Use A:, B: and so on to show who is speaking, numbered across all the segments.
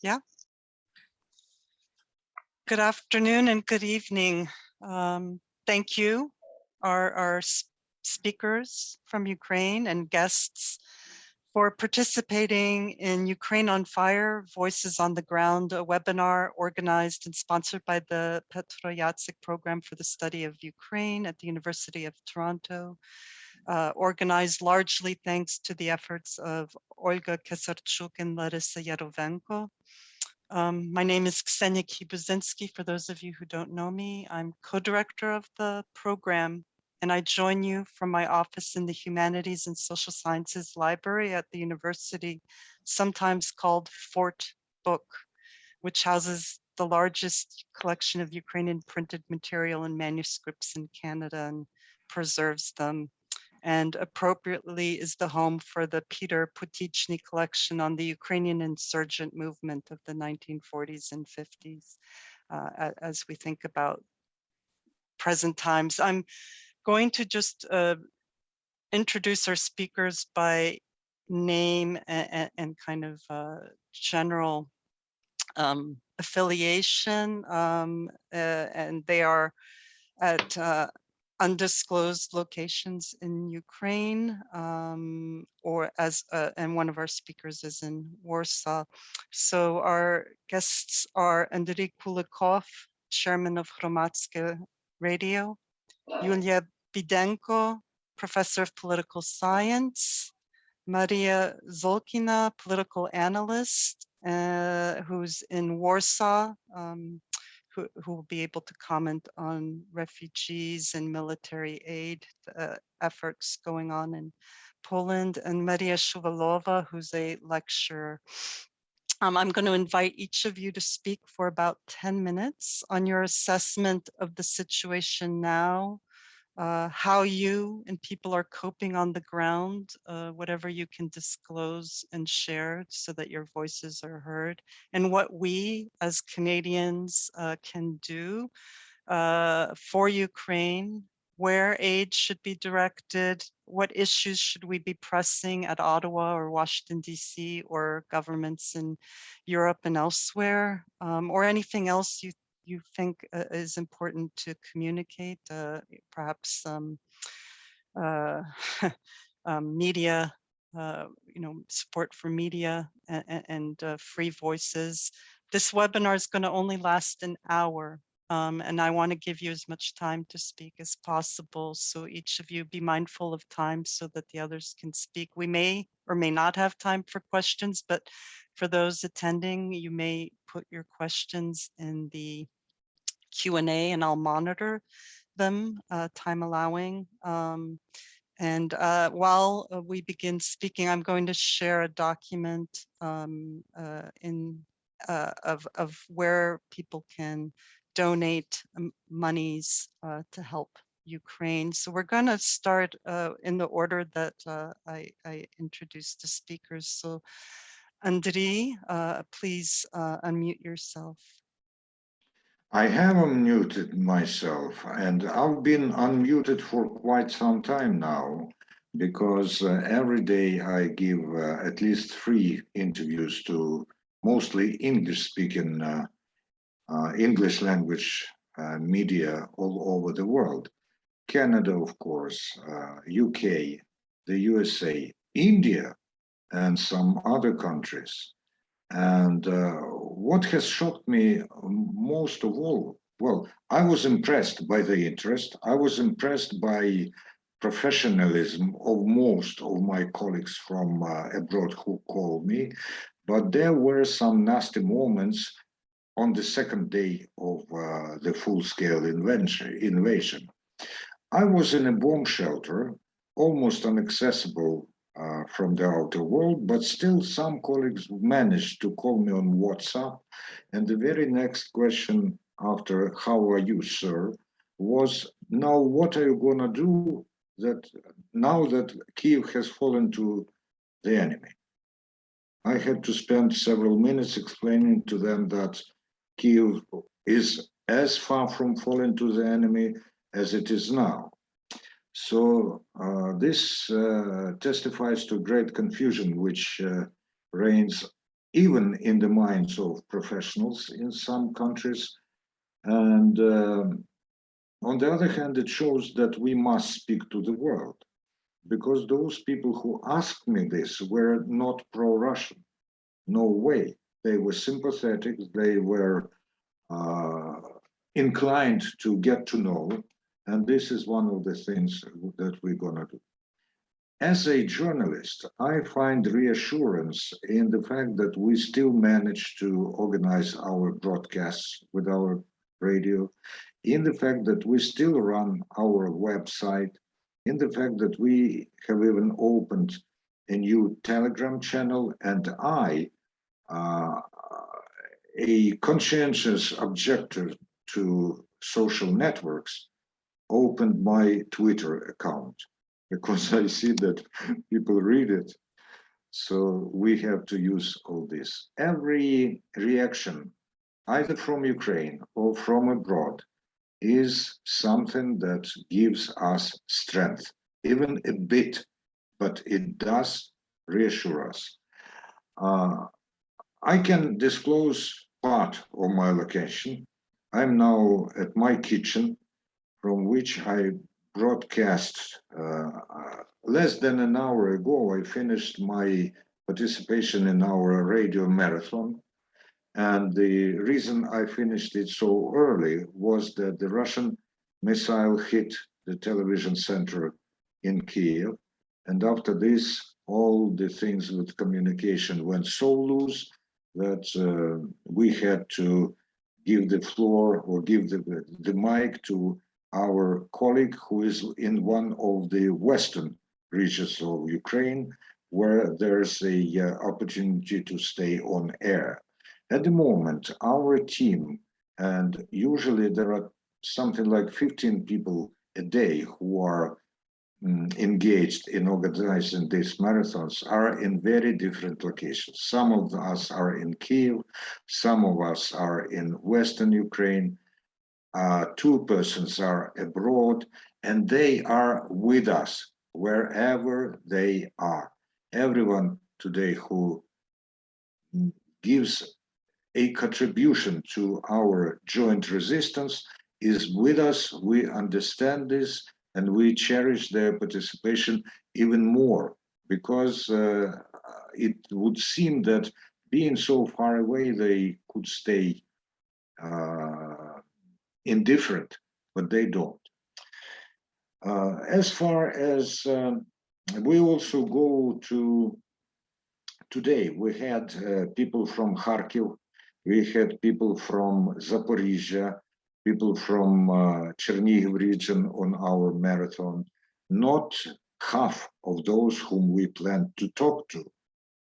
A: Yeah. Good afternoon and good evening. Thank you, our speakers from Ukraine and guests, for participating in Ukraine on Fire, Voices on the Ground, a webinar organized and sponsored by the Petro Jacyk program for the study of Ukraine at the University of Toronto, organized largely thanks to the efforts of Olga Kesarchuk and Larissa Yarovenko. My name is Ksenya Kiebuzinski, for those of you who don't know me. I'm co-director of the program, and I join you from my office in the Humanities and Social Sciences Library at the university, sometimes called Fort Book, which houses the largest collection of Ukrainian printed material and manuscripts in Canada and preserves them, and appropriately is the home for the Peter Putichny collection on the Ukrainian insurgent movement of the 1940s and 50s, as we think about present times. I'm going to just introduce our speakers by name and kind of general affiliation, and they are at undisclosed locations in Ukraine, or as and one of our speakers is in Warsaw. So our guests are Andriy Kulykov, chairman of Hromadske Radio, Juliya Bidenko, professor of political science, Mariia Zolkina, political analyst, who's in Warsaw, who will be able to comment on refugees and military aid efforts going on in Poland, and Mariia Shuvalova, who's a lecturer. I'm going to invite each of you to speak for about 10 minutes on your assessment of the situation now, how you and people are coping on the ground, whatever you can disclose and share so that your voices are heard, and what we as Canadians can do for Ukraine, where aid should be directed, what issues should we be pressing at Ottawa or Washington, D.C., or governments in Europe and elsewhere, or anything else you think is important to communicate, perhaps media, support for media and free voices. This webinar is going to only last an hour, and I want to give you as much time to speak as possible. So each of you be mindful of time so that the others can speak. We may or may not have time for questions, but for those attending, you may put your questions in the Q&A and I'll monitor them, time allowing. And while we begin speaking, I'm going to share a document of where people can donate monies to help Ukraine. So we're going to start in the order that I introduced the speakers. So Andriy, please unmute yourself.
B: I have unmuted myself, and I've been unmuted for quite some time now, because every day I give at least 3 interviews to mostly English-speaking, English language media all over the world. Canada, of course, UK, the USA, India, and some other countries. And what has shocked me most of all, well, I was impressed by the interest. I was impressed by professionalism of most of my colleagues from abroad who called me, but there were some nasty moments on the second day of the full-scale invasion. I was in a bomb shelter, almost inaccessible from the outer world, but still some colleagues managed to call me on WhatsApp. And the very next question after, "How are you, sir?" was, "Now what are you gonna do now that Kyiv has fallen to the enemy?" I had to spend several minutes explaining to them that Kyiv is as far from falling to the enemy as it is now. So this testifies to great confusion which reigns even in the minds of professionals in some countries. And on the other hand, it shows that we must speak to the world, because those people who asked me this were not pro-Russian. No way. They were sympathetic. They were inclined to get to know. And this is one of the things that we're going to do. As a journalist, I find reassurance in the fact that we still manage to organize our broadcasts with our radio, in the fact that we still run our website, in the fact that we have even opened a new Telegram channel, and I, a conscientious objector to social networks, opened my Twitter account because I see that people read it. So we have to use all this. Every reaction, either from Ukraine or from abroad, is something that gives us strength, even a bit, but it does reassure us. I can disclose part of my location. I'm now at my kitchen, from which I broadcast less than an hour ago. I finished my participation in our radio marathon. And the reason I finished it so early was that the Russian missile hit the television center in Kiev. And after this, all the things with communication went so loose that we had to give the floor or give the mic to our colleague who is in one of the western regions of Ukraine, where there's a opportunity to stay on air. At the moment, our team, and usually there are something like 15 people a day who are engaged in organizing these marathons, are in very different locations. Some of us are in Kyiv, some of us are in Western Ukraine, 2 persons are abroad, and they are with us wherever they are. Everyone today who gives a contribution to our joint resistance is with us. We understand this, and we cherish their participation even more, because it would seem that being so far away, they could stay indifferent, but they don't. As far as we also go to today, we had people from Kharkiv, we had people from Zaporizhia, people from Chernihiv region on our marathon. Not half of those whom we planned to talk to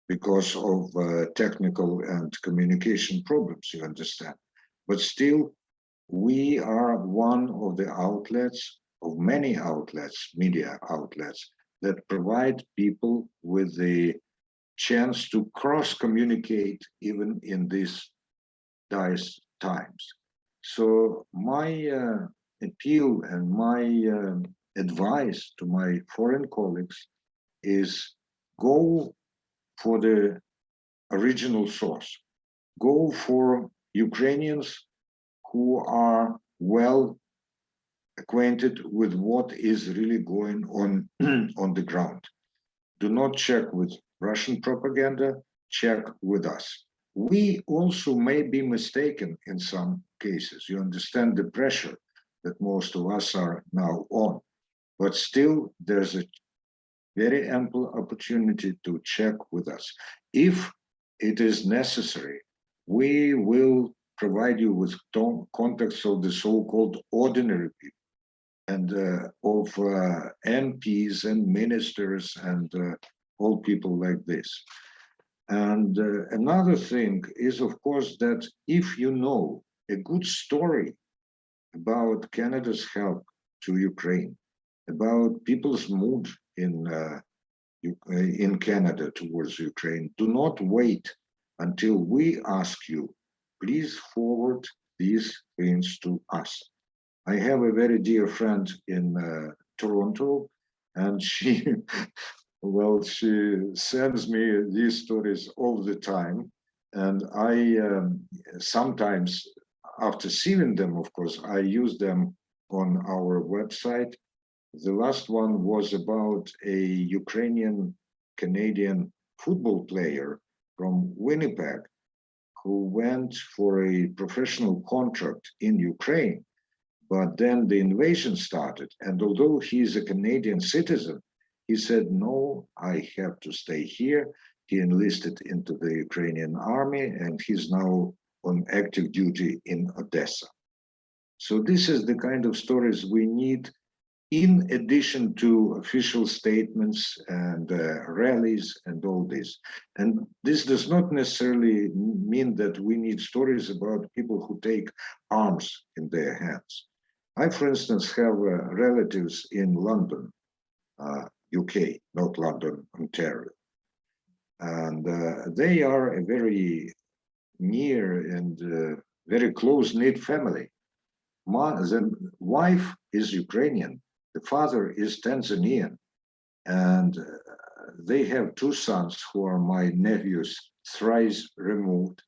B: because of technical and communication problems, you understand. But still, we are one of the outlets, of many outlets, media outlets, that provide people with the chance to cross-communicate even in these dire times. So my appeal and my advice to my foreign colleagues is go for the original source. Go for Ukrainians who are well acquainted with what is really going on on the ground. Do not check with Russian propaganda, check with us. We also may be mistaken in some cases. You understand the pressure that most of us are now on, but still there's a very ample opportunity to check with us. If it is necessary, we will provide you with contacts of the so-called ordinary people and of MPs and ministers and all people like this. And another thing is, of course, that if you know a good story about Canada's help to Ukraine, about people's mood in Canada towards Ukraine, do not wait until we ask you. Please forward these things to us. I have a very dear friend in Toronto, and she, well, she sends me these stories all the time. And I sometimes, after seeing them, of course, I use them on our website. The last one was about a Ukrainian Canadian football player from Winnipeg who went for a professional contract in Ukraine, but then the invasion started. And although he is a Canadian citizen, he said, no, I have to stay here. He enlisted into the Ukrainian army and he's now on active duty in Odessa. So this is the kind of stories we need in addition to official statements and rallies and all this. And this does not necessarily mean that we need stories about people who take arms in their hands. I, for instance, have relatives in London, UK, not London, Ontario. And they are a very near and very close-knit family. The wife is Ukrainian, the father is Tanzanian, and they have two sons who are my nephews, thrice removed.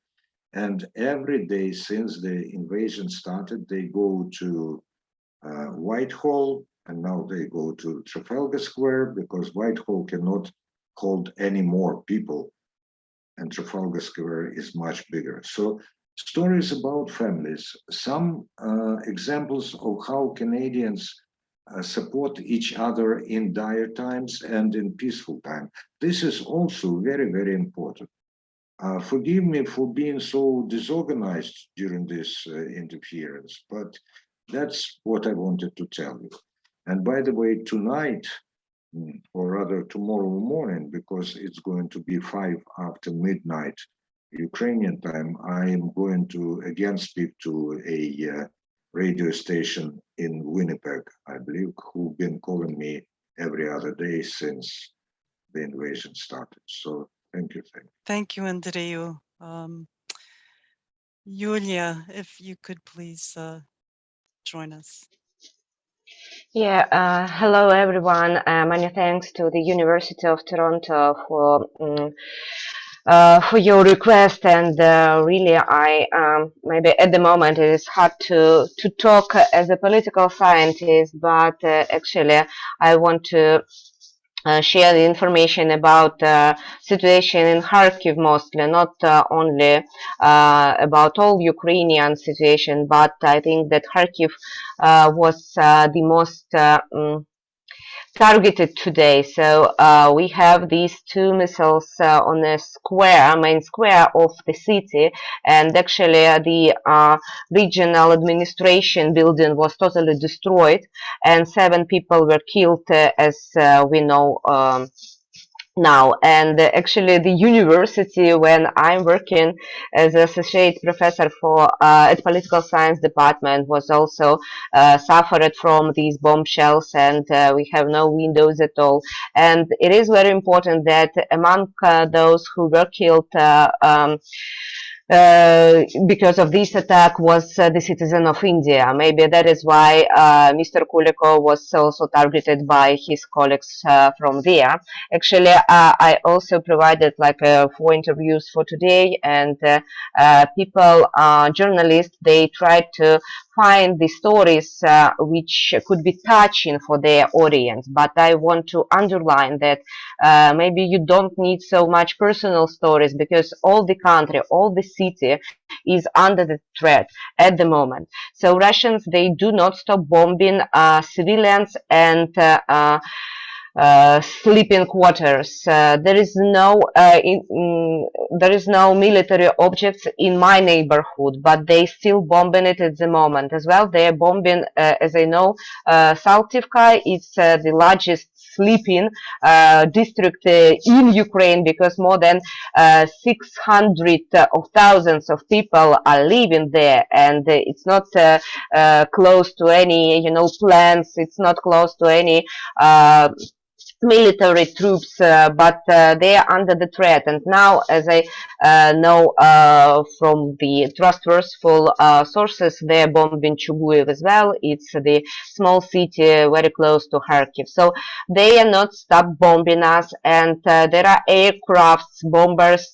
B: And every day since the invasion started, they go to Whitehall, and now they go to Trafalgar Square because Whitehall cannot hold any more people, and Trafalgar Square is much bigger. So stories about families, some examples of how Canadians support each other in dire times and in peaceful time. This is also very, very important. Forgive me for being so disorganized during this interference, but that's what I wanted to tell you. And by the way, tonight, or rather tomorrow morning, because it's going to be 5 after midnight Ukrainian time, I am going to again speak to a radio station in Winnipeg, I believe, who've been calling me every other day since the invasion started. So thank you.
A: Thank you, Andriy. Juliya, if you could please join us.
C: Yeah, hello everyone. Many thanks to the University of Toronto for your request. And really, I maybe at the moment it is hard to talk as a political scientist, but actually I want to share the information about situation in Kharkiv mostly, not only about all Ukrainian situation, but I think that Kharkiv was the most targeted today. So we have these two missiles on a square, main square of the city, and actually the regional administration building was totally destroyed, and 7 people were killed, as we know now. And actually the university, when I'm working as associate professor for at political science department, was also suffered from these bombshells, and we have no windows at all. And it is very important that among those who were killed because of this attack was the citizen of India. Maybe that is why Mr. Kulykov was also targeted by his colleagues from there. Actually, I also provided like 4 interviews for today, and people, journalists, they tried to find the stories which could be touching for their audience. But I want to underline that maybe you don't need so much personal stories, because all the country, all the city is under the threat at the moment. So Russians, they do not stop bombing civilians and sleeping quarters. There is no military objects in my neighborhood, but they still bombing it at the moment as well. They are bombing, as I know, Saltivka. It's the largest sleeping district in Ukraine, because more than 600 of thousands of people are living there, and it's not close to any, plants. It's not close to any military troops, but they are under the threat. And now, as I know from the trustworthy sources, they are bombing Chuguyev as well. It's the small city very close to Kharkiv. So they are not stop bombing us, and there are aircrafts, bombers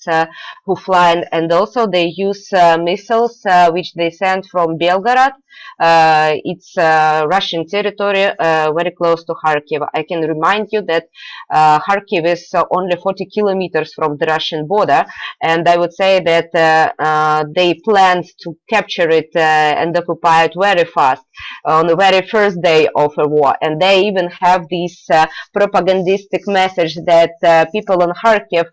C: who fly, and also they use missiles which they send from Belgorod. It's Russian territory, very close to Kharkiv. I can remind you that Kharkiv is only 40 kilometers from the Russian border, and I would say that they planned to capture it and occupy it very fast on the very first day of the war. And they even have this propagandistic message that people in Kharkiv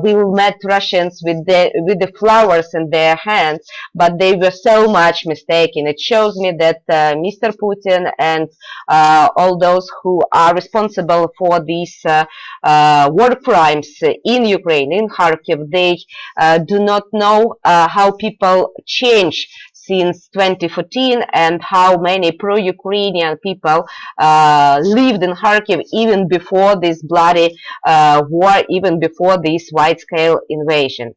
C: will meet Russians with the flowers in their hands, but they were so much mistaken. It shows me that Mr. Putin and all those who are responsible for these war crimes in Ukraine, in Kharkiv, they do not know how people change since 2014 and how many pro-Ukrainian people lived in Kharkiv even before this bloody war, even before this wide-scale invasion.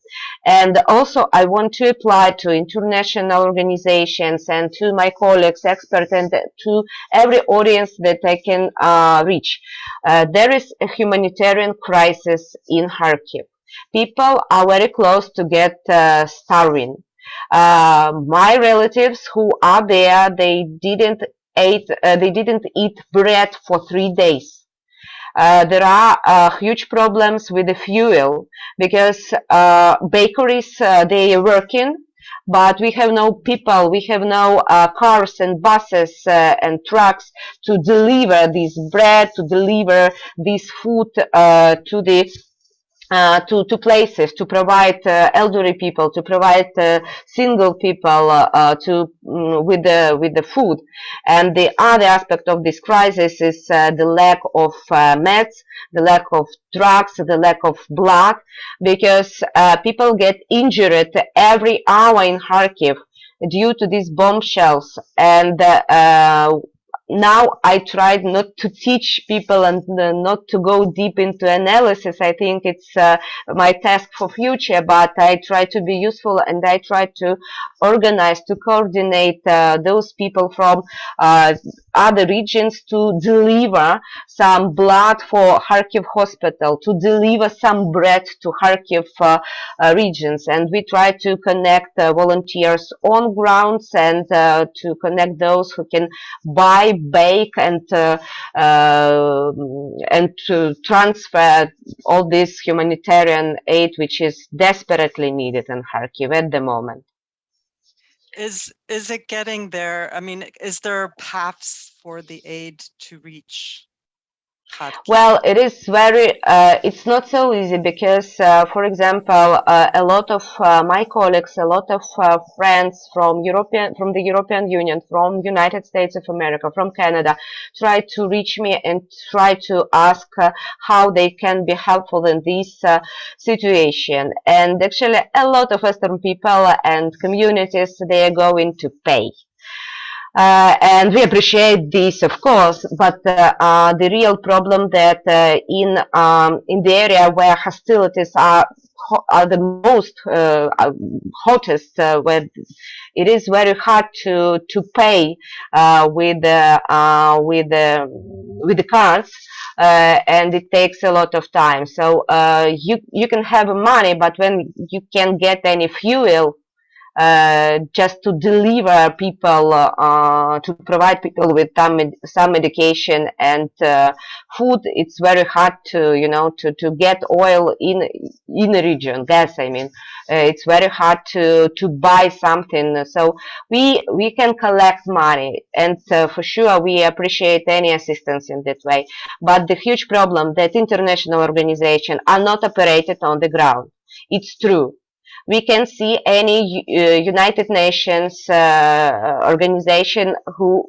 C: And also I want to apply to international organizations and to my colleagues, experts, and to every audience that I can reach. There is a humanitarian crisis in Kharkiv. People are very close to get starving. My relatives who are there, they didn't eat bread for 3 days. There are huge problems with the fuel because bakeries they are working, but we have no people, we have no cars and buses and trucks to deliver this bread, to deliver this food to the to places, to provide elderly people, to provide single people with the food. And the other aspect of this crisis is the lack of meds, the lack of drugs, the lack of blood, because people get injured every hour in Kharkiv due to these bombshells. And now I tried not to teach people and not to go deep into analysis. I think it's my task for future, but I try to be useful and I try to organize, to coordinate those people from other regions to deliver some blood for Kharkiv hospital, to deliver some bread to Kharkiv regions. And we try to connect volunteers on grounds and to connect those who can buy, bake, and to transfer all this humanitarian aid which is desperately needed in Kharkiv at the moment.
A: Is it getting there? I mean, is there paths for the aid to reach Kharkiv?
C: Well, it is very, it's not so easy because, for example, a lot of my colleagues, a lot of friends from the European Union, from United States of America, from Canada, try to reach me and try to ask how they can be helpful in this situation. And actually, a lot of Western people and communities, they are going to pay. And we appreciate this, of course, but the real problem that in the area where hostilities are the most hottest, where it is very hard to pay with the cards, and it takes a lot of time. So you can have money, but when you can't get any fuel, just to deliver people, to provide people with some medication and food, it's very hard to, to get oil in a region, gas, I mean. It's very hard to buy something. So we can collect money, and for sure we appreciate any assistance in that way. But the huge problem that international organizations are not operated on the ground. It's true. We can see any United Nations organization who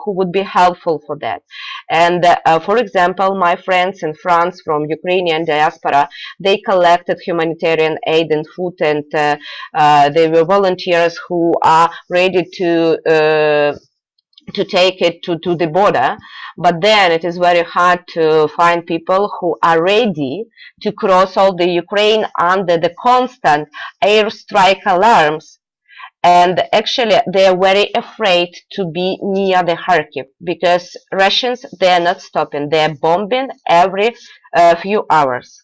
C: would be helpful for that. And for example, my friends in France from Ukrainian diaspora, they collected humanitarian aid and food, and they were volunteers who are ready to to take it to the border, but then it is very hard to find people who are ready to cross all the Ukraine under the constant airstrike alarms. And actually, they are very afraid to be near the Kharkiv because Russians, they are not stopping. They are bombing every few hours.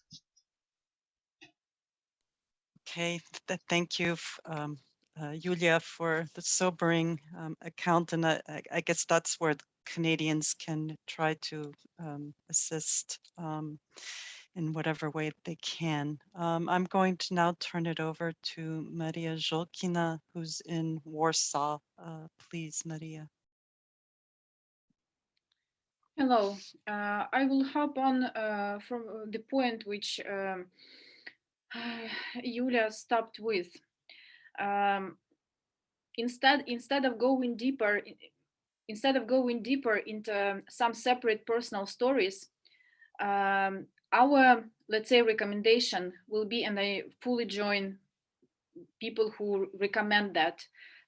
A: Okay, thank you, Juliya, for the sobering account, and I guess that's where the Canadians can try to assist in whatever way they can. I'm going to now turn it over to Mariia Zolkina, who's in Warsaw. Please, Mariia.
D: Hello. I will hop on from the point which Juliya stopped with. Instead of going deeper into some separate personal stories, our, let's say, recommendation will be, and I fully join people who recommend that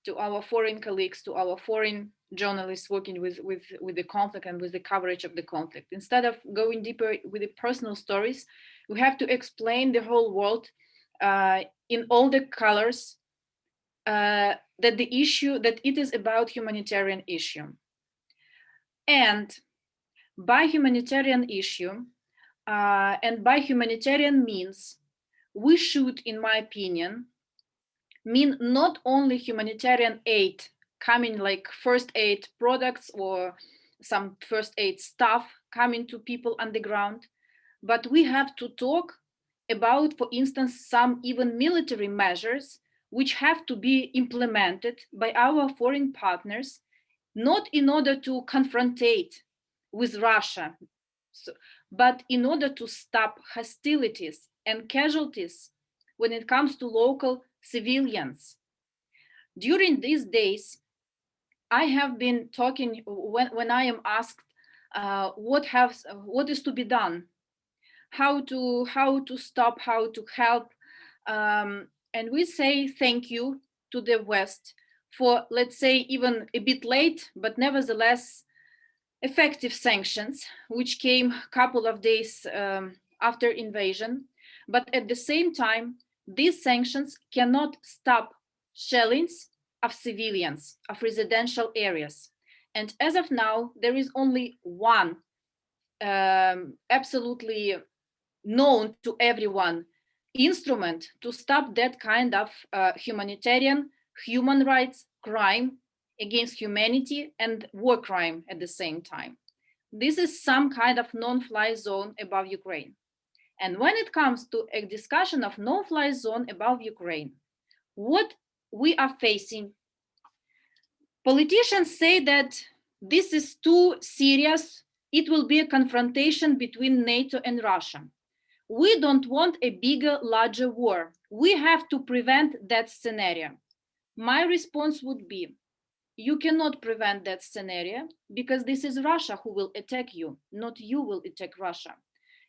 D: to our foreign colleagues, to our foreign journalists working with the conflict and with the coverage of the conflict. Instead of going deeper with the personal stories, we have to explain the whole world in all the colors that the issue, that it is about humanitarian issue. And by humanitarian issue, and by humanitarian means, we should, in my opinion, mean not only humanitarian aid coming, like first aid products or some first aid stuff coming to people on the ground, but we have to talk about, for instance, some even military measures which have to be implemented by our foreign partners, not in order to confrontate with Russia, but in order to stop hostilities and casualties when it comes to local civilians. During these days, I have been talking, when I am asked what is to be done, how to stop, how to help, and we say thank you to the West for, let's say, even a bit late, but nevertheless effective sanctions, which came a couple of days after invasion. But at the same time, these sanctions cannot stop shellings of civilians, of residential areas. And as of now, there is only one absolutely known to everyone instrument to stop that kind of humanitarian, human rights crime against humanity and war crime at the same time. This is some kind of non-fly zone above Ukraine. And when it comes to a discussion of no-fly zone above Ukraine, what we are facing, politicians say that this is too serious. It will be a confrontation between NATO and Russia. We don't want a bigger, larger war. We have to prevent that scenario. My response would be, you cannot prevent that scenario because this is Russia who will attack you, not you will attack Russia.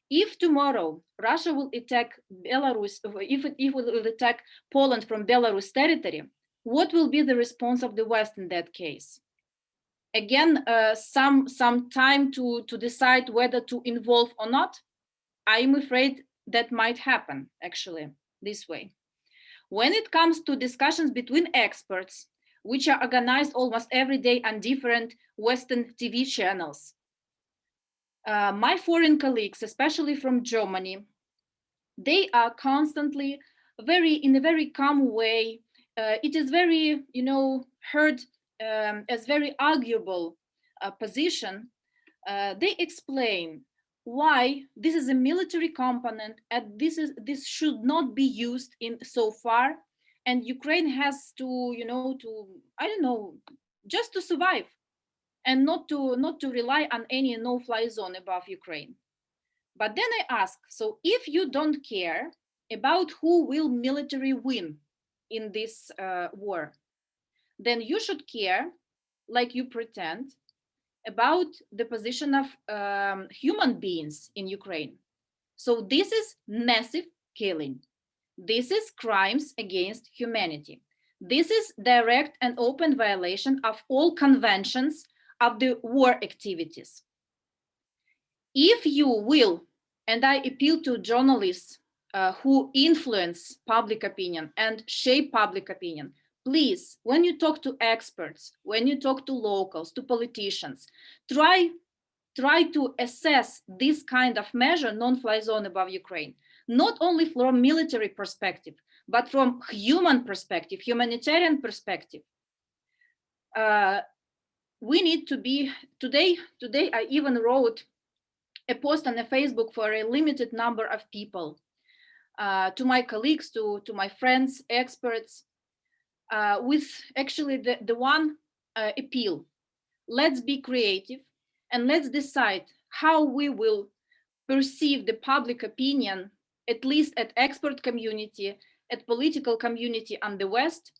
D: If tomorrow Russia will attack Belarus, if it will attack Poland from Belarus territory, what will be the response of the West in that case? Again, some time to decide whether to involve or not. I'm afraid that might happen actually this way. When it comes to discussions between experts, which are organized almost every day on different Western TV channels, my foreign colleagues, especially from Germany, they are constantly in a very calm way. It is very, heard as very arguable position. They explain why this is a military component and this should not be used in so far, and Ukraine has to, I don't know, just to survive and not to rely on any no-fly zone above Ukraine. But then I ask, so if you don't care about who will military win in this war, then you should care, like you pretend, about the position of human beings in Ukraine. So this is massive killing. This is crimes against humanity. This is direct and open violation of all conventions of the war activities. If you will, and I appeal to journalists who influence public opinion and shape public opinion, please, when you talk to experts, when you talk to locals, to politicians, try to assess this kind of measure, non-fly zone above Ukraine, not only from military perspective, but from human perspective, humanitarian perspective. We need to be, today I even wrote a post on a Facebook for a limited number of people, to my colleagues, to my friends, experts, with actually the one appeal. Let's be creative and let's decide how we will perceive the public opinion, at least at expert community, at political community on the West,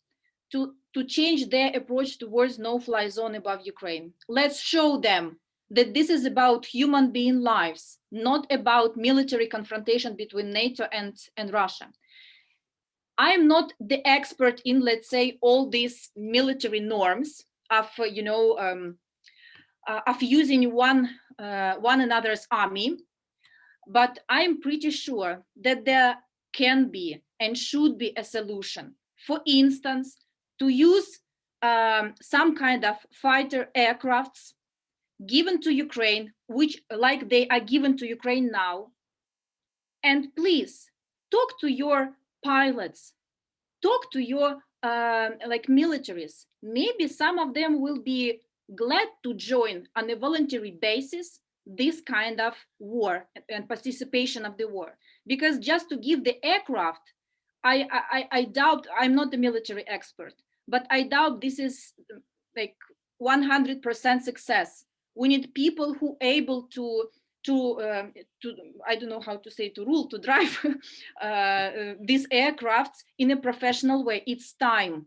D: to change their approach towards no-fly zone above Ukraine. Let's show them that this is about human being lives, not about military confrontation between NATO and Russia. I am not the expert in, let's say, all these military norms of, of using one another's army, but I'm pretty sure that there can be and should be a solution. For instance, to use some kind of fighter aircrafts given to Ukraine, which like they are given to Ukraine now. And please talk to your pilots, talk to your like militaries. Maybe some of them will be glad to join on a voluntary basis this kind of war and participation of the war. Because just to give the aircraft, I doubt, I'm not a military expert, but I doubt this is like 100% success. We need people who are able to I don't know how to say, to drive these aircrafts in a professional way. It's time,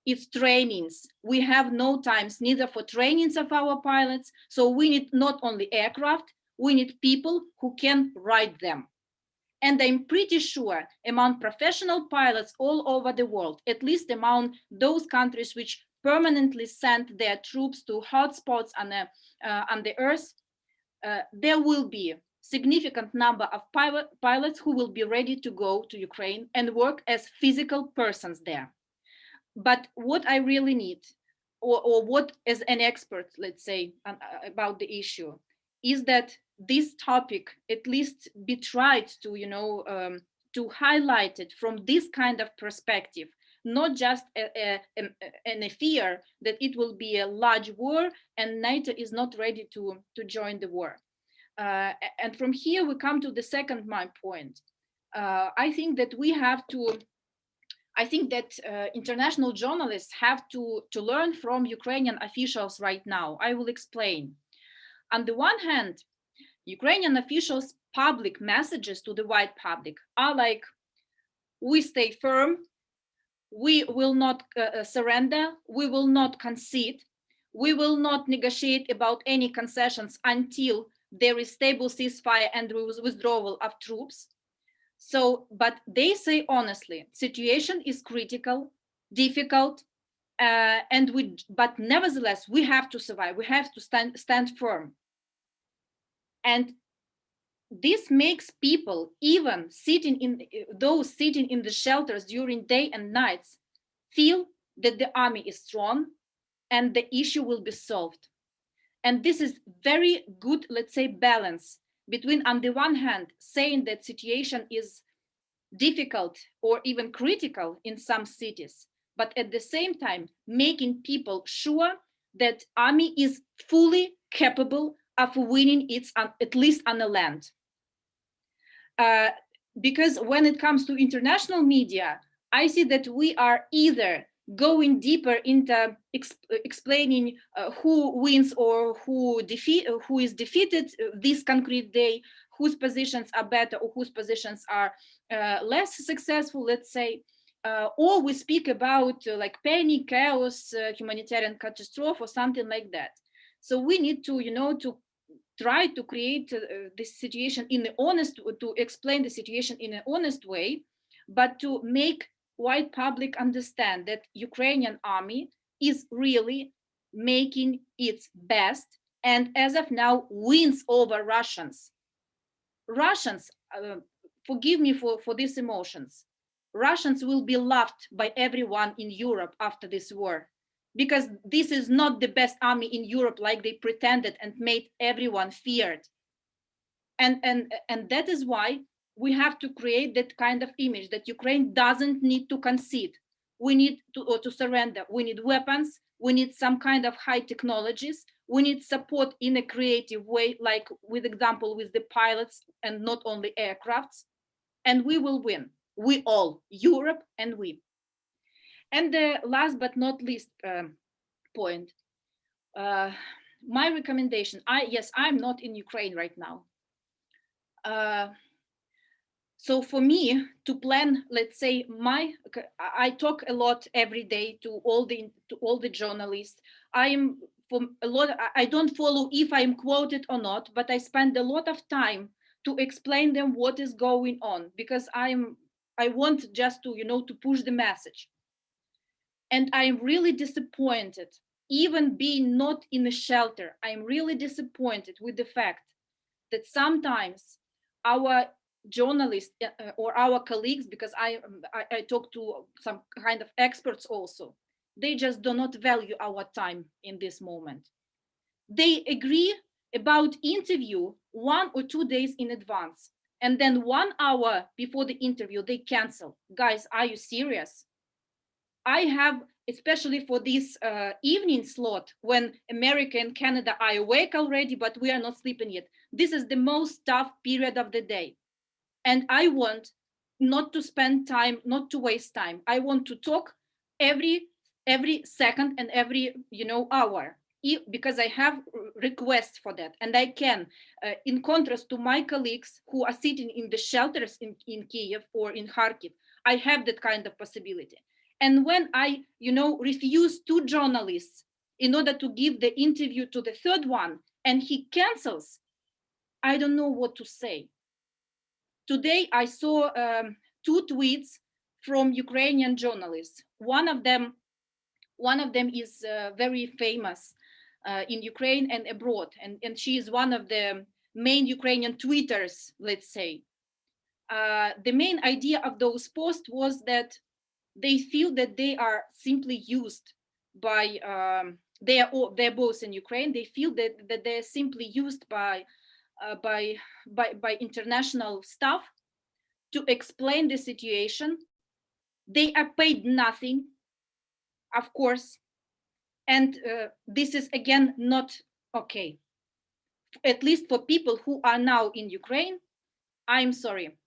D: it's trainings. We have no times neither for trainings of our pilots. So we need not only aircraft, we need people who can ride them. And I'm pretty sure among professional pilots all over the world, at least among those countries which permanently send their troops to hotspots on the earth, there will be significant number of pilots who will be ready to go to Ukraine and work as physical persons there. But what I really need, or what as an expert, let's say, about the issue, is that this topic at least be tried to, to highlight it from this kind of perspective, not just a fear that it will be a large war and NATO is not ready to join the war. And from here we come to the second my point. I think that we have to, international journalists have to learn from Ukrainian officials right now. I will explain. On the one hand, Ukrainian officials' public messages to the wide public are like, we stay firm, we will not surrender, we will not concede, we will not negotiate about any concessions until there is stable ceasefire and withdrawal of troops. So, but they say honestly, situation is critical, difficult, but nevertheless, we have to survive, we have to stand firm. And this makes people, even those sitting in the shelters during day and nights, feel that the army is strong and the issue will be solved. And this is very good, let's say, balance between, on the one hand, saying that situation is difficult or even critical in some cities, but at the same time, making people sure that army is fully capable of winning its, at least on the land. Because when it comes to international media, I see that we are either going deeper into explaining who wins or who is defeated this concrete day, whose positions are better or whose positions are less successful, let's say, or we speak about like panic, chaos, humanitarian catastrophe or something like that. So we need to, to try to create this situation in an honest, to explain the situation in an honest way, but to make wide public understand that Ukrainian army is really making its best, and as of now wins over Russians. Russians, forgive me for these emotions, Russians will be loved by everyone in Europe after this war, because this is not the best army in Europe like they pretended and made everyone feared. And that is why we have to create that kind of image that Ukraine doesn't need to concede. We need to surrender. We need weapons. We need some kind of high technologies. We need support in a creative way, like with example with the pilots and not only aircrafts. And we will win. We all, Europe and we. And the last but not least point, my recommendation, I'm not in Ukraine right now. So for me to plan, let's say I talk a lot every day to all the journalists. I don't follow if I'm quoted or not, but I spend a lot of time to explain them what is going on, because I want just to, to push the message. And I'm really disappointed, even being not in a shelter, I'm really disappointed with the fact that sometimes our journalists or our colleagues, because I talk to some kind of experts also, they just do not value our time in this moment. They agree about interview 1 or 2 days in advance, and then 1 hour before the interview they cancel. Guys, are you serious? I have, especially for this evening slot, when America and Canada are awake already, but we are not sleeping yet. This is the most tough period of the day. And I want not to spend time, not to waste time. I want to talk every second and every, hour, because I have requests for that. And I can, in contrast to my colleagues who are sitting in the shelters in Kyiv or in Kharkiv, I have that kind of possibility. And when I, refuse 2 journalists in order to give the interview to the 3rd one, and he cancels, I don't know what to say. Today, I saw 2 tweets from Ukrainian journalists. One of them is very famous in Ukraine and abroad, and she is one of the main Ukrainian tweeters, let's say. The main idea of those posts was that they feel that they are simply used by, they're both in Ukraine, they feel that they're simply used by international staff to explain the situation. They are paid nothing, of course, and this is again not okay. At least for people who are now in Ukraine, I'm sorry,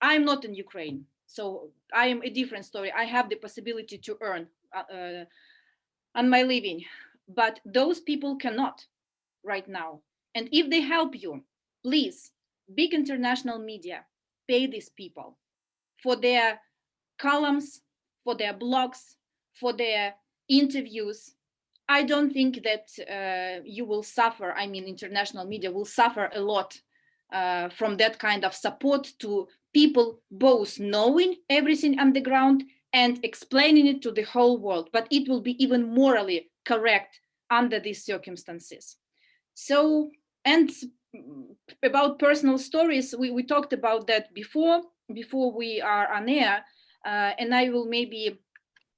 D: I'm not in Ukraine, so I am a different story. I have the possibility to earn on my living, but those people cannot right now. And if they help you, please, big international media, pay these people for their columns, for their blogs, for their interviews. I don't think that you will suffer, international media will suffer a lot from that kind of support to people both knowing everything on the ground and explaining it to the whole world, but it will be even morally correct under these circumstances. So, and about personal stories, we talked about that before we are on air, and I will maybe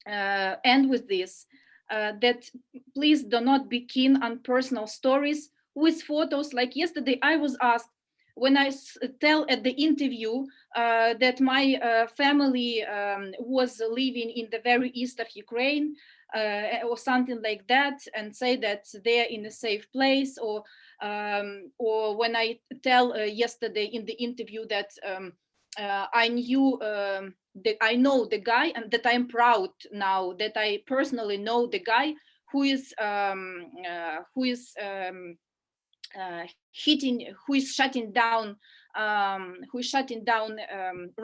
D: end with this, that please do not be keen on personal stories with photos. Like yesterday, I was asked, when I tell at the interview that my family was living in the very east of Ukraine or something like that, and say that they're in a safe place, or when I tell yesterday in the interview that I know the guy, and that I'm proud now that I personally know the guy who is shutting down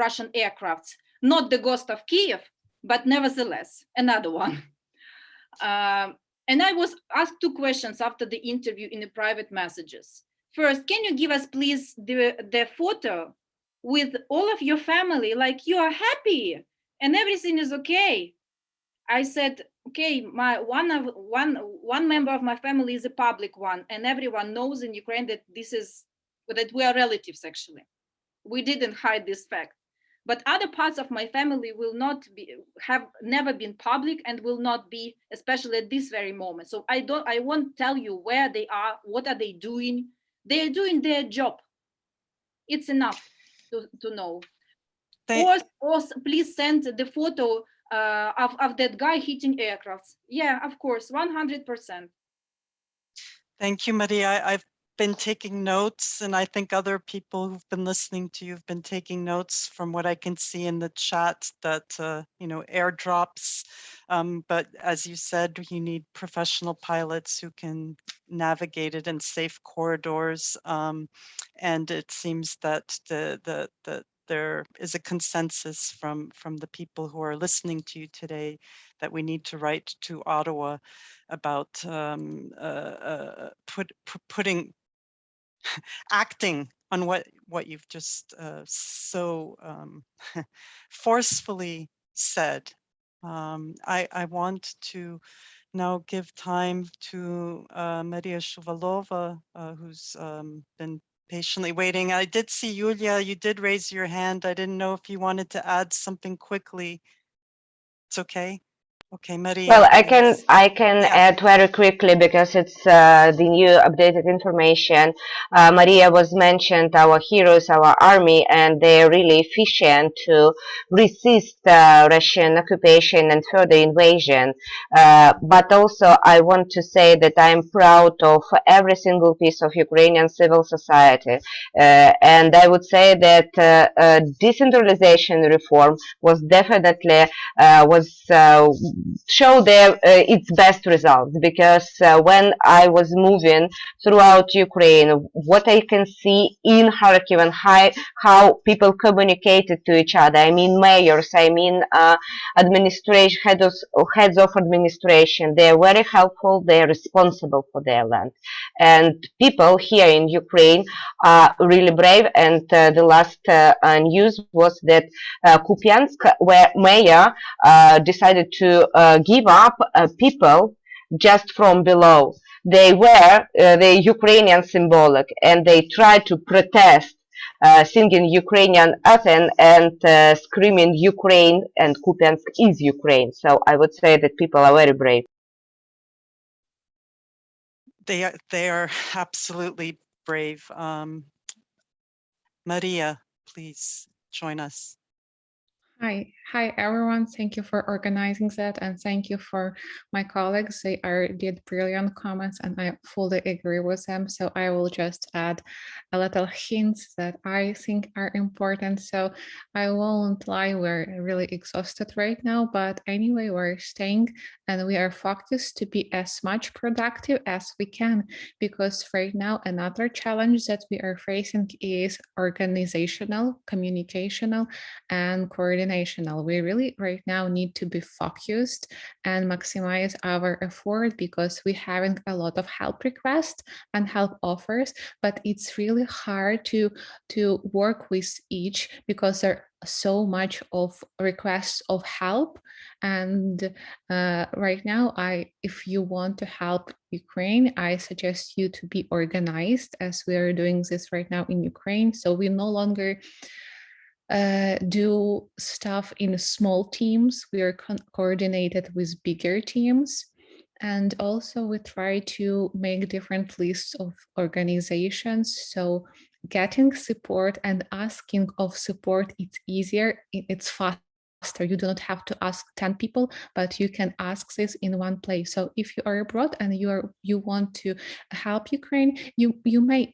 D: Russian aircrafts, not the Ghost of Kiev, but nevertheless another one. And I was asked 2 questions after the interview in the private messages. First, can you give us please the photo with all of your family, like you are happy and everything is okay? I said, okay, one member of my family is a public one, and everyone knows in Ukraine that that we are relatives. Actually, we didn't hide this fact. But other parts of my family have never been public and will not be, especially at this very moment. So I won't tell you where they are, what are they doing. They are doing their job. It's enough to know. Or please send the photo of that guy hitting aircrafts. Yeah, of course, 100%.
A: Thank you, Mariia. I've been taking notes, and I think other people who've been listening to you have been taking notes from what I can see in the chat that, airdrops. But as you said, you need professional pilots who can navigate it in safe corridors. And it seems that there is a consensus from the people who are listening to you today that we need to write to Ottawa about acting on what you've just so forcefully said. I want to now give time to Mariia Shuvalova, who's been patiently waiting. I did see Juliya, you did raise your hand. I didn't know if you wanted to add something quickly. It's okay. Okay, Mariia.
C: Well, I can
A: Yeah.
C: add very quickly because it's the new updated information. Mariia was mentioned, our heroes, our army, and they're really efficient to resist Russian occupation and further invasion. But also, I want to say that I'm proud of every single piece of Ukrainian civil society, and I would say that decentralization reform was definitely show its best results, because when I was moving throughout Ukraine, what I can see in Kharkiv and how people communicated to each other, I mean mayors, I mean administration, heads of administration, they're very helpful, they're responsible for their land. And people here in Ukraine are really brave, and the last news was that Kupiansk, where mayor decided to give up people just from below. They were the Ukrainian symbolic, and they tried to protest, singing Ukrainian anthem and screaming Ukraine, and Kupiansk is Ukraine. So I would say that people are very brave.
A: They are absolutely brave. Mariia, please join us.
E: Hi everyone. Thank you for organizing that, and thank you for my colleagues. They did brilliant comments, and I fully agree with them. So I will just add a little hints that I think are important. So I won't lie, we're really exhausted right now, but anyway, we're staying and we are focused to be as much productive as we can, because right now another challenge that we are facing is organizational, communicational, and coordinational. We really right now need to be focused and maximize our effort, because we having a lot of help requests and help offers, but it's really hard to work with each, because there are so much of requests of help. And right now, if you want to help Ukraine, I suggest you to be organized, as we are doing this right now in Ukraine. So we no longer do stuff in small teams. We are coordinated with bigger teams. And also we try to make different lists of organizations. So getting support and asking of support, it's easier, it's faster. You do not have to ask 10 people, but you can ask this in one place. So if you are abroad and you want to help Ukraine, you may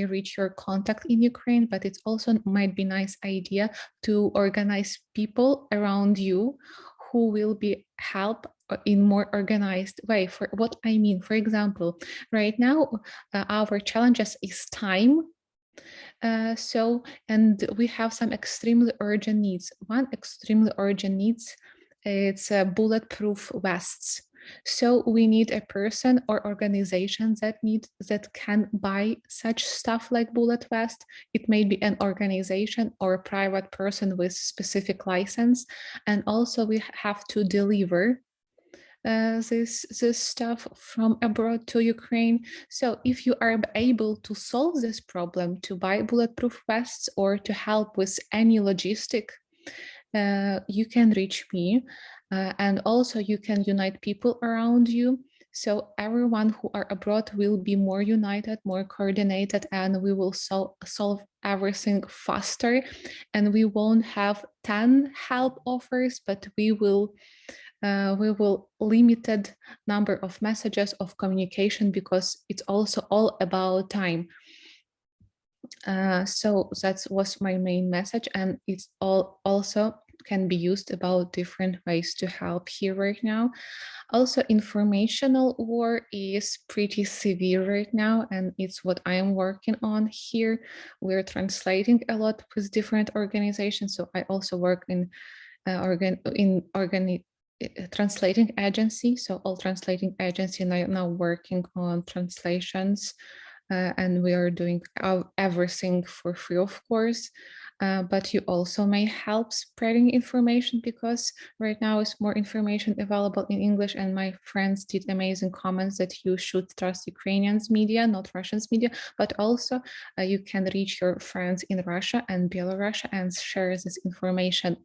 E: reach your contact in Ukraine, but it's also might be nice idea to organize people around you who will be help in more organized way. For what I mean, for example, right now our challenges is time. And we have some extremely urgent needs. One extremely urgent needs, it's bulletproof vests. So we need a person or organization that can buy such stuff like bullet vest. It may be an organization or a private person with specific license. And also we have to deliver this stuff from abroad to Ukraine. So if you are able to solve this problem, to buy bulletproof vests or to help with any logistic, you can reach me. And also you can unite people around you. So everyone who are abroad will be more united, more coordinated, and we will solve everything faster. And we won't have 10 help offers, but we will limited number of messages of communication, because it's also all about time. So that was my main message, and it's all also can be used about different ways to help here right now. Also, informational war is pretty severe right now, and it's what I am working on here. We're translating a lot with different organizations. So I also work in translating agency. So all translating agency now working on translations, and we are doing everything for free, of course. But you also may help spreading information, because right now is more information available in English, and my friends did amazing comments that you should trust Ukrainians media, not Russians media, but also you can reach your friends in Russia and Belarus and share this information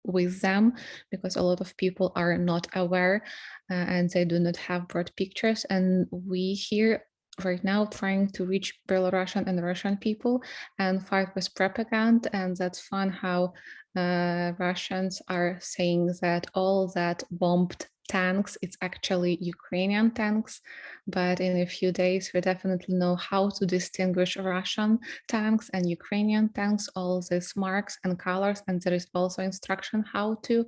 E: with them, because a lot of people are not aware and they do not have broad pictures. And we here right now trying to reach Belarusian and Russian people and fight with propaganda. And that's fun how Russians are saying that all that bombed tanks, it's actually Ukrainian tanks. But in a few days, we definitely know how to distinguish Russian tanks and Ukrainian tanks, all these marks and colors. And there is also instruction how to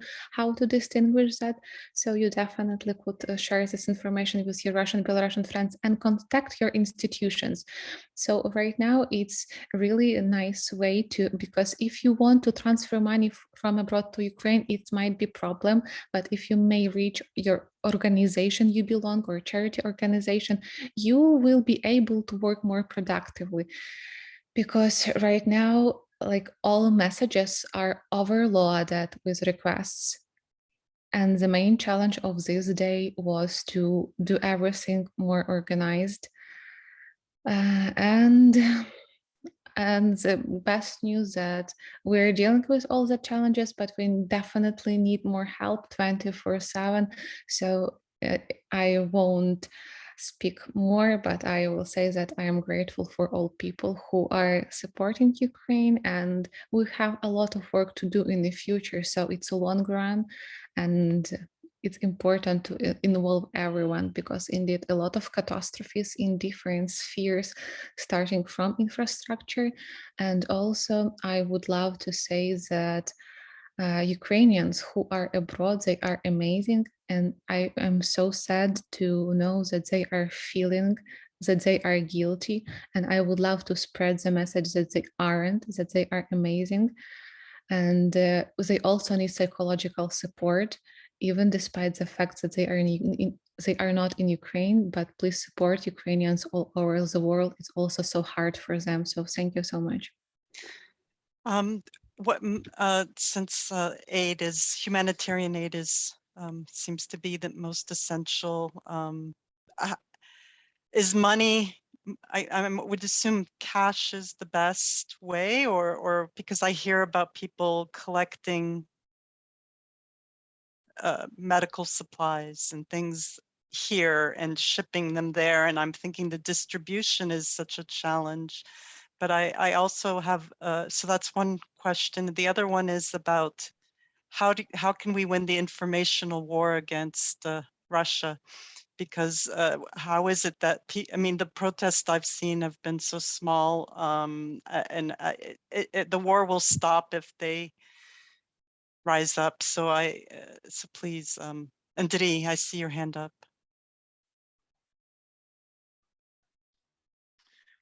E: distinguish that. So you definitely could share this information with your Russian, Belarusian friends and contact your institutions. So right now it's really a nice way to, because if you want to transfer money from abroad to Ukraine, it might be a problem. But if you may reach your organization you belong or charity organization, you will be able to work more productively. Because right now, like all messages are overloaded with requests. And the main challenge of this day was to do everything more organized. And the best news that we're dealing with all the challenges, but we definitely need more help 24/7. So I won't speak more, but I will say that I am grateful for all people who are supporting Ukraine, and we have a lot of work to do in the future. So it's a long run, and it's important to involve everyone, because indeed a lot of catastrophes in different spheres, starting from infrastructure. And also I would love to say that Ukrainians who are abroad, they are amazing. And I am so sad to know that they are feeling that they are guilty. And I would love to spread the message that they aren't, that they are amazing. And they also need psychological support, even despite the fact that they are not in Ukraine. But please support Ukrainians all over the world. It's also so hard for them. So thank you so much.
A: Since humanitarian aid seems to be the most essential, is money, I would assume cash is the best way, or because I hear about people collecting medical supplies and things here and shipping them there, and I'm thinking the distribution is such a challenge. But I also have, so that's one question. The other one is about how can we win the informational war against Russia? Because how is it that, I mean, the protests I've seen have been so small, and the war will stop if they rise up. So so please, Andriy, I see your hand up.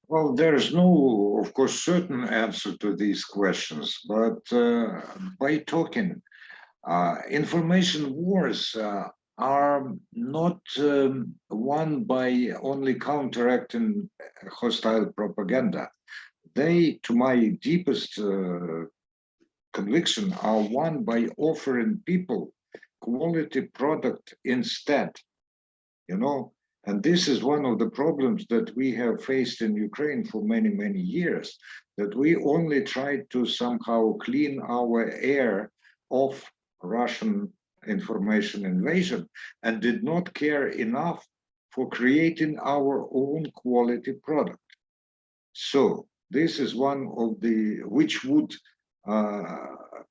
B: Well, there is no, of course, certain answer to these questions, but by talking, information wars are not won by only counteracting hostile propaganda. They, to my deepest conviction, are won by offering people quality product instead, you know. And this is one of the problems that we have faced in Ukraine for many, many years, that we only tried to somehow clean our air of Russian information invasion and did not care enough for creating our own quality product. So this is one of the, which would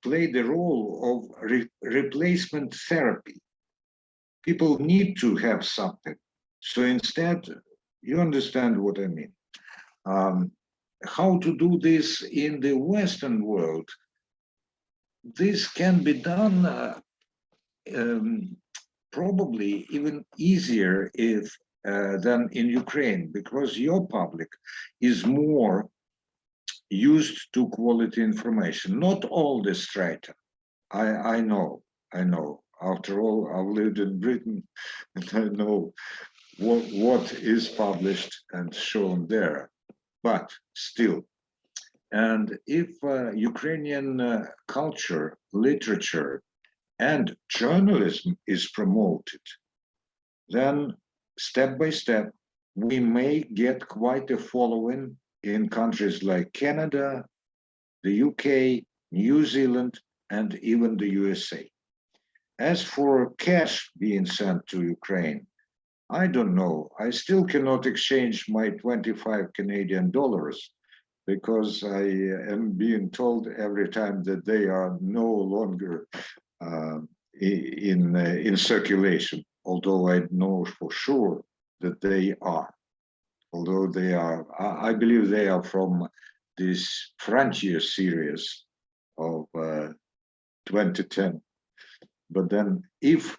B: play the role of replacement therapy. People need to have something. So instead, you understand what I mean. How to do this in the Western world? This can be done probably even easier if than in Ukraine, because your public is more used to quality information. Not all the strata. I know. After all, I've lived in Britain and I know what is published and shown there, but still. And if Ukrainian culture, literature, and journalism is promoted, then step by step, we may get quite a following in countries like Canada, the UK, New Zealand, and even the USA. As for cash being sent to Ukraine, I don't know. I still cannot exchange my 25 Canadian dollars because I am being told every time that they are no longer in circulation, although I know for sure that they are. Although they are, I believe they are from this Frontier series of 2010. But then if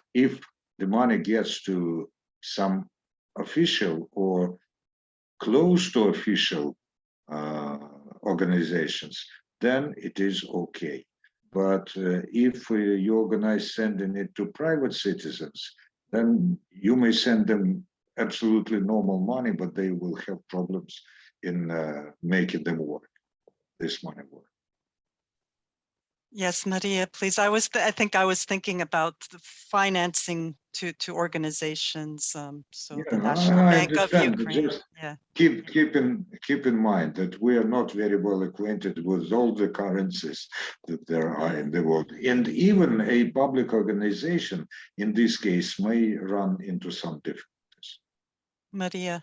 B: the money gets to some official or close to official organizations, then it is okay. But if you organize sending it to private citizens, then you may send them absolutely normal money, but they will have problems in making them work, this money work.
A: Yes, Mariia, please. I think I was thinking about the financing to organizations. So the National
B: I
A: Bank of
B: understand, but
A: Ukraine.
B: just
A: Yeah.
B: keep in mind that we are not very well acquainted with all the currencies that there are in the world, and even a public organization in this case may run into some difficulties.
A: Mariia.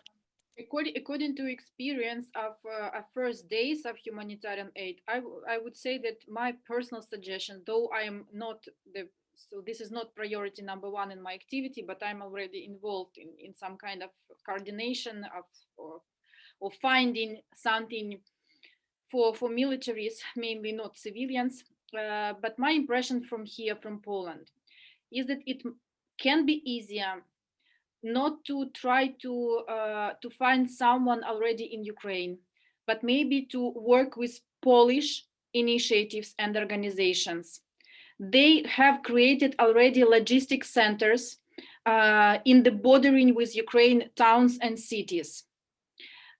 D: According to experience of first days of humanitarian aid, I would say that my personal suggestion, though I am not so this is not priority number one in my activity, but I'm already involved in some kind of coordination of finding something for militaries, mainly not civilians. But my impression from here, from Poland, is that it can be easier not to try to find someone already in Ukraine, but maybe to work with Polish initiatives and organizations. They have created already logistic centers in the bordering with Ukraine towns and cities.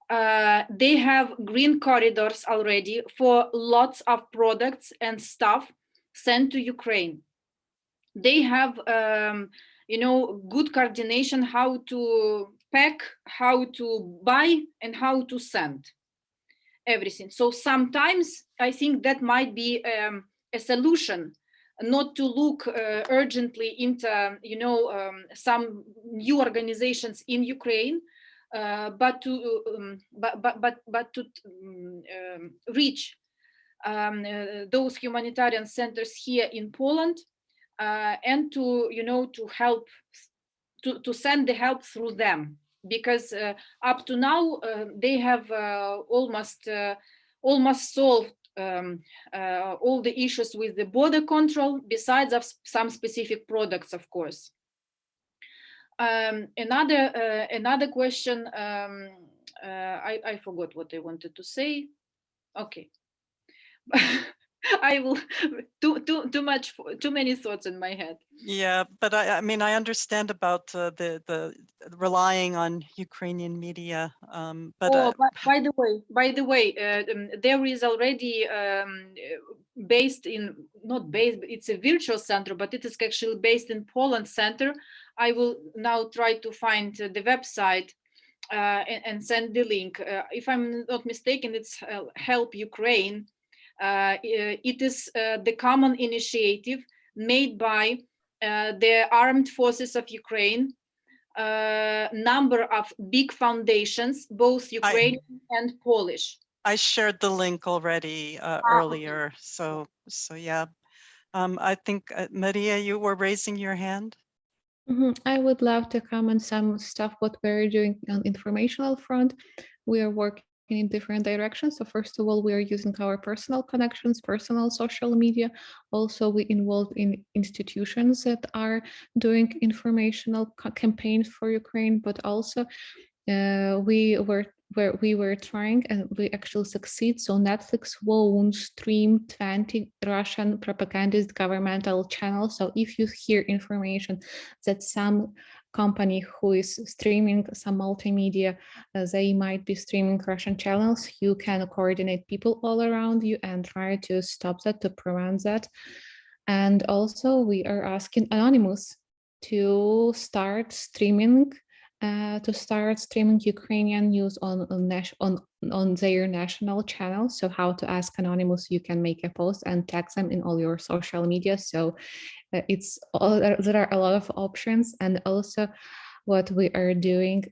D: They have green corridors already for lots of products and stuff sent to Ukraine. They have good coordination, how to pack, how to buy, and how to send everything. So sometimes I think that might be a solution, not to look urgently into some new organizations in Ukraine, but to reach those humanitarian centers here in Poland. And to help, to send the help through them, because up to now they have almost solved all the issues with the border control, besides of some specific products, of course. Another question, I forgot what I wanted to say. Okay. I will too many thoughts in my head.
A: Yeah, but I mean, I understand about the relying on Ukrainian media. But
D: Oh, by the way, there is already based in, not based, but it's a virtual center, but it is actually based in Poland center. I will now try to find the website and send the link. If I'm not mistaken, it's Help Ukraine. It is the common initiative made by the armed forces of Ukraine, number of big foundations, both Ukrainian and Polish.
A: I shared the link already earlier, so yeah. I think Mariia, you were raising your hand.
E: I would love to comment some stuff what we're doing on informational front. We are working in different directions. So first of all, we are using our personal connections, personal social media. Also, we involved in institutions that are doing informational campaigns for Ukraine, but also we were trying and we actually succeed. So Netflix won't stream 20 Russian propagandist governmental channels. So if you hear information that some company who is streaming some multimedia, they might be streaming Russian channels, you can coordinate people all around you and try to stop that, to prevent that. And also we are asking Anonymous to start streaming Ukrainian news on their national channel. So how to ask Anonymous, you can make a post and tag them in all your social media. So there are a lot of options. And also what we are doing,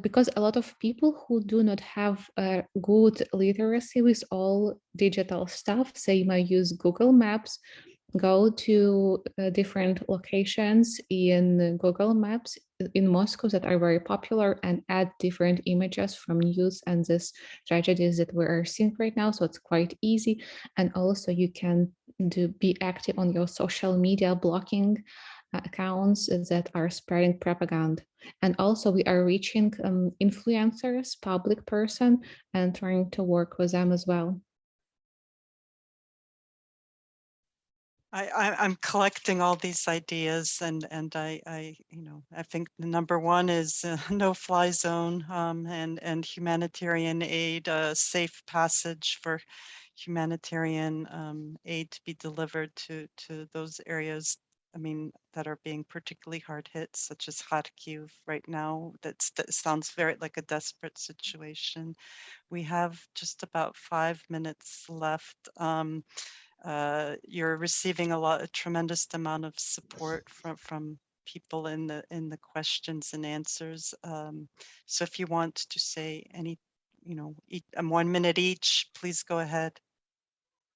E: because a lot of people who do not have a good literacy with all digital stuff, they might use Google Maps, go to different locations in Google Maps in Moscow that are very popular and add different images from news and these tragedies that we are seeing right now. So it's quite easy. And also you can be active on your social media, blocking accounts that are spreading propaganda. And also we are reaching influencers, public person, and trying to work with them as well.
A: I'm collecting all these ideas, and I think the number one is no-fly zone, and humanitarian aid, safe passage for humanitarian aid to be delivered to those areas. I mean, that are being particularly hard hit, such as Kharkiv right now. That sounds very like a desperate situation. We have just about 5 minutes left. You're receiving a tremendous amount of support from people in the questions and answers. So if you want to say any, 1 minute each, please go ahead.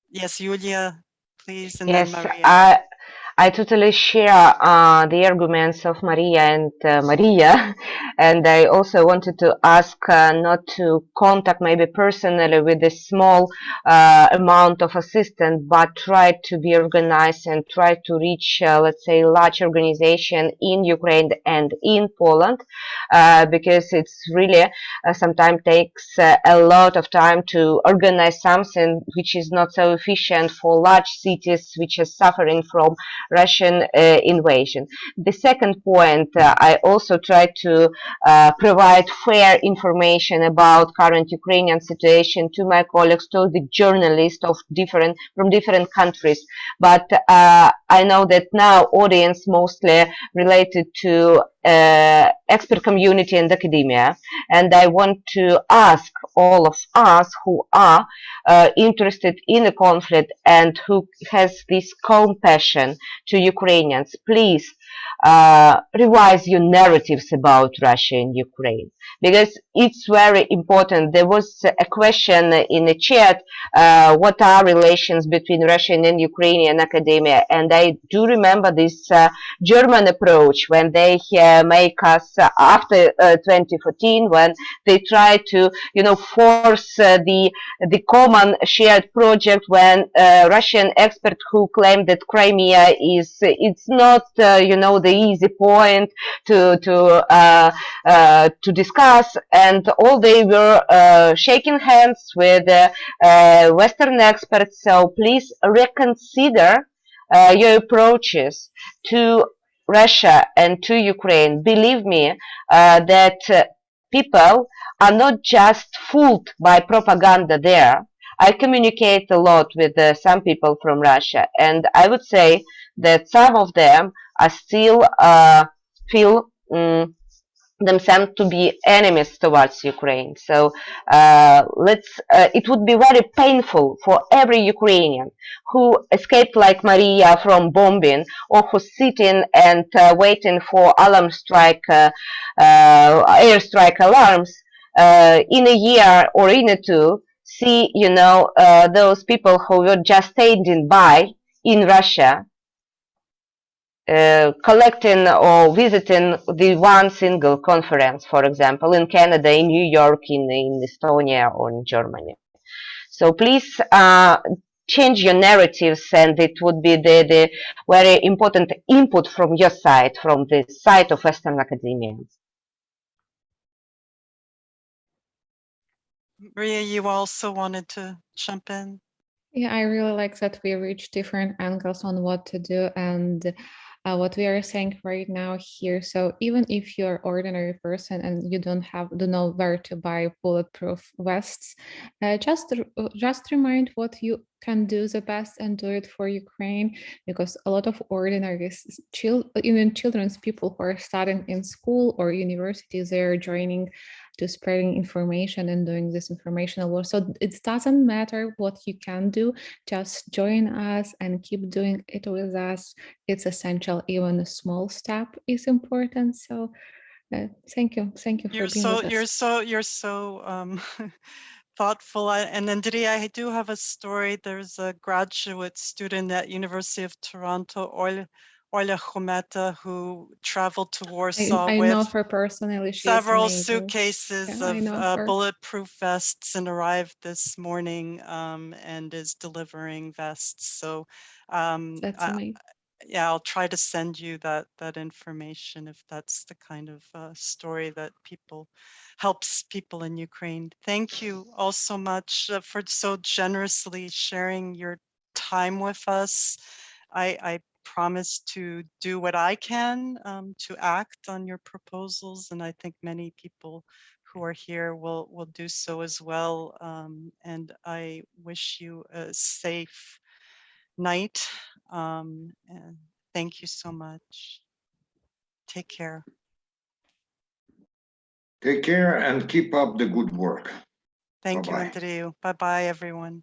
A: Yes, Juliya, please, and then
C: Yes,
A: Mariia.
C: I totally share the arguments of Mariia and Mariia, and I also wanted to ask not to contact maybe personally with a small amount of assistance, but try to be organized and try to reach, let's say, large organization in Ukraine and in Poland, because it's really sometimes takes a lot of time to organize something which is not so efficient for large cities which are suffering from Russian invasion. The second point, I also try to provide fair information about current Ukrainian situation to my colleagues, to the journalists from different countries. But I know that now audience mostly related to expert community and academia, and I want to ask all of us who are interested in the conflict and who has this compassion to Ukrainians, please revise your narratives about Russia and Ukraine, because it's very important. There was a question in the chat, what are relations between Russian and Ukrainian academia? And I do remember this German approach when they make us after 2014, when they try to, force the common shared project, when Russian expert who claimed that Crimea it's not, the easy point to discuss, and all they were shaking hands with Western experts. So please reconsider your approaches to Russia and to Ukraine. Believe me that people are not just fooled by propaganda there. I communicate a lot with some people from Russia, and I would say that some of them are still feel themselves to be enemies towards Ukraine. So it would be very painful for every Ukrainian who escaped like Mariia from bombing, or who's sitting and waiting for airstrike alarms in a year or in a two, see, those people who were just standing by in Russia, collecting or visiting the one single conference, for example, in Canada, in New York, in Estonia, or in Germany. So please change your narratives, and it would be the very important input from your side, from the side of Western academia.
A: Mariia, you also wanted to jump in?
E: Yeah, I really like that we reach different angles on what to do and what we are saying right now here. So even if you're an ordinary person and you don't know where to buy bulletproof vests, just remind what you can do the best and do it for Ukraine, because a lot of ordinary even children's people who are studying in school or universities, they're joining to spreading information and doing this informational work. So it doesn't matter what you can do, just join us and keep doing it with us. It's essential. Even a small step is important. So thank you for being with us.
A: You're so thoughtful. And Andriy, I do have a story. There's a graduate student at University of Toronto, Olya Khometa, who traveled to Warsaw
E: I
A: with
E: know her personally.
A: several suitcases of bulletproof vests, and arrived this morning and is delivering vests. So
E: that's amazing.
A: Yeah, I'll try to send you that information if that's the kind of story that helps people in Ukraine. Thank you all so much for so generously sharing your time with us. I promise to do what I can to act on your proposals, and I think many people who are here will do so as well. And I wish you a safe night. And thank you so much. Take care.
B: Take care and keep up the good work.
A: Thank
B: Bye-bye.
A: you, Andriy. Bye-bye, everyone.